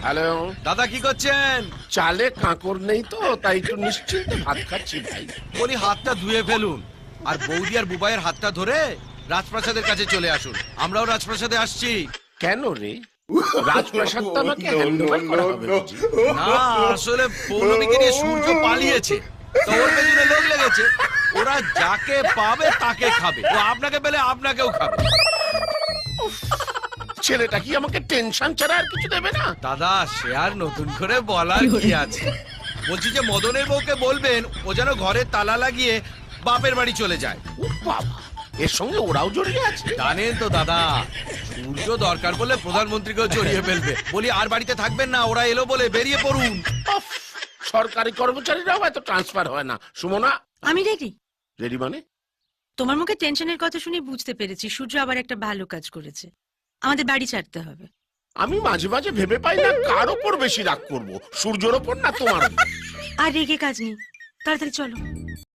Hello, দাদা কি করছেন? চালে কাঁকর নেই তো, তাই একটু নিশ্চিন্তে ভাত খাচ্ছি ভাই। বলি হাতটা ধুয়ে ফেলুন, আর বৌদি আর বুবাইয়ের হাতটা ধরে রাজপ্রাসাদের কাছে চলে আসুন। আমরাও রাজপ্রাসাদে আসছি। কেন রে, রাজপ্রাসাদটা আমাকে হ্যান্ডওভার করা হবে বুঝি? না, আসলে পৌলমীকে নিয়ে সূর্য পালিয়েছে, তো ওর পেছনে লোক লেগেছে। ওরা যাকে পাবে তাকে খাবে, ও আপনাকে পেলে আপনাকেও খাবে। ছেলেটা কি আমাকে টেনশন ছাড়া আর কিছু দেবে না? দাদা, সে আর নতুন করে বলার কি আছে? বলছি যে মদনের বউকে বলবেন ও যেন ঘরে তালা লাগিয়ে বাপের বাড়ি চলে যায়। ও বাবা, এর সঙ্গে ওরাও জড়িয়ে আছে? জানেন তো দাদা, সূর্য দরকার বলে প্রধানমন্ত্রীকেও জড়িয়ে ফেলবে। বলি আর বাড়িতে থাকবেন না, ওরা এলো বলে বেরিয়ে পড়ুন। উফ, সরকারি কর্মচারীরাও এত ট্রান্সফার হয় না। সুমনা, আমি রেডি। রেডি মানে? তোমার মুখে টেনশনের কথা শুনে বুঝতে পেরেছি সূর্য আবার একটা ভালো কাজ করেছে। আমাদের বাড়ি ছাড়তে হবে। আমি মাঝে মাঝে ভেবে পাই না কার ওপর বেশি রাগ করব, সূর্যের ওপর না তোমার ওপর। আর রেগে কাজ নেই, তাড়াতাড়ি চলো।